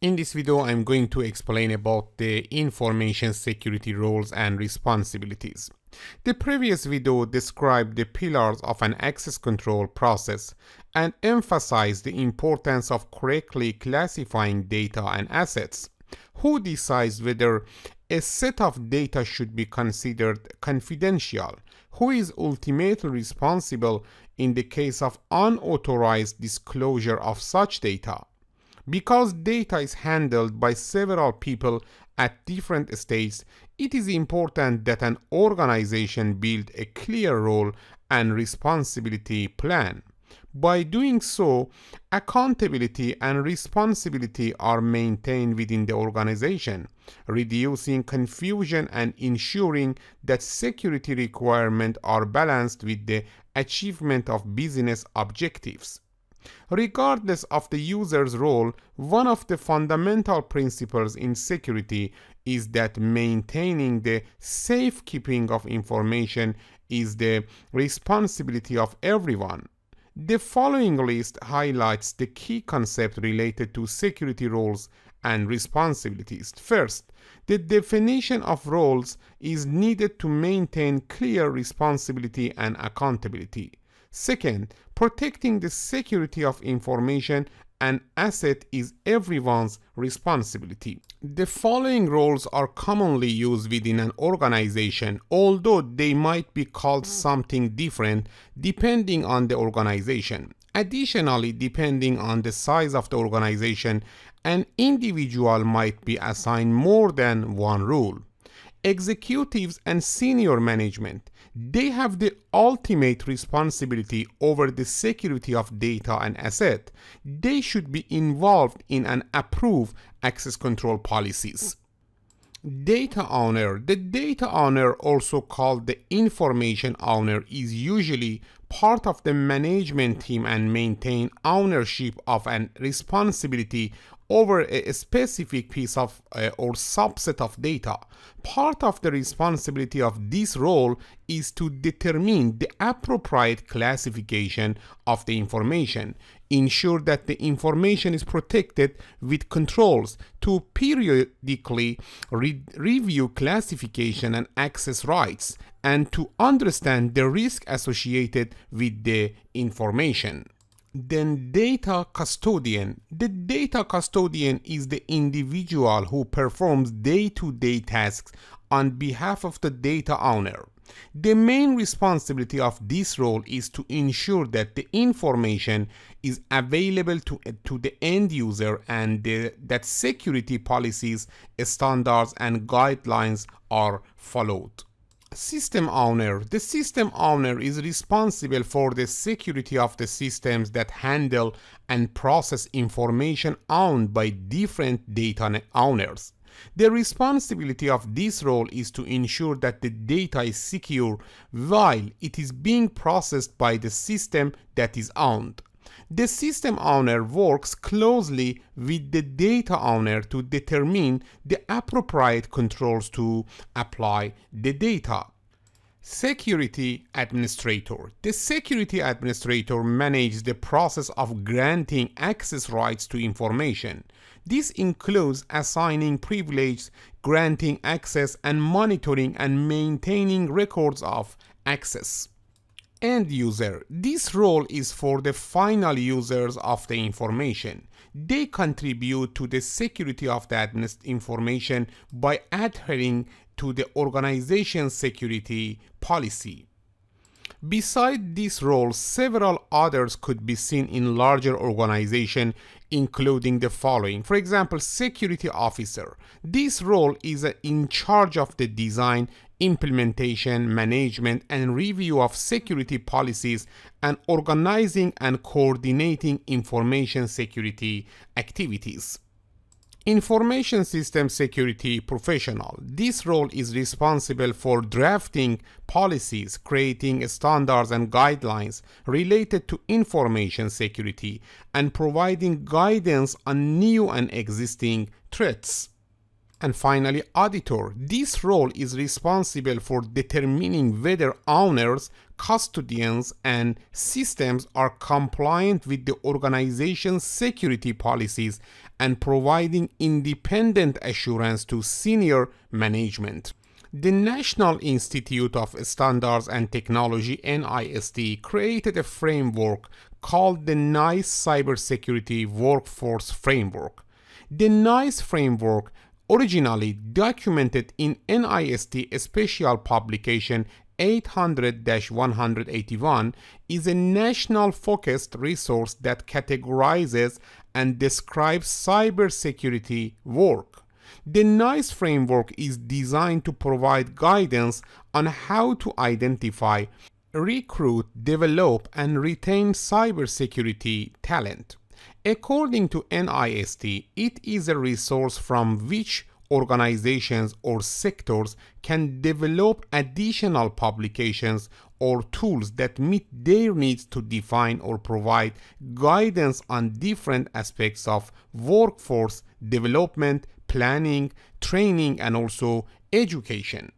In this video, I'm going to explain about the information security roles and responsibilities. The previous video described the pillars of an access control process and emphasized the importance of correctly classifying data and assets. Who decides whether a set of data should be considered confidential? Who is ultimately responsible in the case of unauthorized disclosure of such data? Because data is handled by several people at different stages, it is important that an organization build a clear role and responsibility plan. By doing so, accountability and responsibility are maintained within the organization, reducing confusion and ensuring that security requirements are balanced with the achievement of business objectives. Regardless of the user's role, one of the fundamental principles in security is that maintaining the safekeeping of information is the responsibility of everyone. The following list highlights the key concepts related to security roles and responsibilities. First, the definition of roles is needed to maintain clear responsibility and accountability. Second, protecting the security of information and asset is everyone's responsibility. The following roles are commonly used within an organization, although they might be called something different depending on the organization. Additionally, depending on the size of the organization, an individual might be assigned more than one role. Executives and senior management, they have the ultimate responsibility over the security of data and asset. They should be involved in and approve access control policies. Data owner. The data owner, also called the information owner, is usually part of the management team and maintain ownership of and responsibility over a specific piece of or subset of data. Part of the responsibility of this role is to determine the appropriate classification of the information, ensure that the information is protected with controls, to periodically review classification and access rights, and to understand the risk associated with the information. Then data custodian. The data custodian is the individual who performs day-to-day tasks on behalf of the data owner. The main responsibility of this role is to ensure that the information is available to the end user and that security policies, standards, and guidelines are followed. System owner. The system owner is responsible for the security of the systems that handle and process information owned by different data owners. The responsibility of this role is to ensure that the data is secure while it is being processed by the system that is owned. The system owner works closely with the data owner to determine the appropriate controls to apply the data. Security administrator. The security administrator manages the process of granting access rights to information. This includes assigning privileges, granting access, and monitoring and maintaining records of access. End user. This role is for the final users of the information. They contribute to the security of the information by adhering to the organization's security policy. Besides this role, several others could be seen in larger organizations, including the following. For example, security officer. This role is in charge of the design, implementation, management, and review of security policies and organizing and coordinating information security activities. Information system security professional. This role is responsible for drafting policies, creating standards and guidelines related to information security, and providing guidance on new and existing threats. And finally, auditor. This role is responsible for determining whether owners, custodians, and systems are compliant with the organization's security policies and providing independent assurance to senior management. The National Institute of Standards and Technology (NIST) created a framework called the NICE Cybersecurity Workforce Framework. The NICE framework, originally documented in NIST Special Publication 800-181, is a national focused resource that categorizes and describes cybersecurity work. The NICE framework is designed to provide guidance on how to identify, recruit, develop, and retain cybersecurity talent. According to NIST, it is a resource from which organizations or sectors can develop additional publications or tools that meet their needs to define or provide guidance on different aspects of workforce development, planning, training, and also education.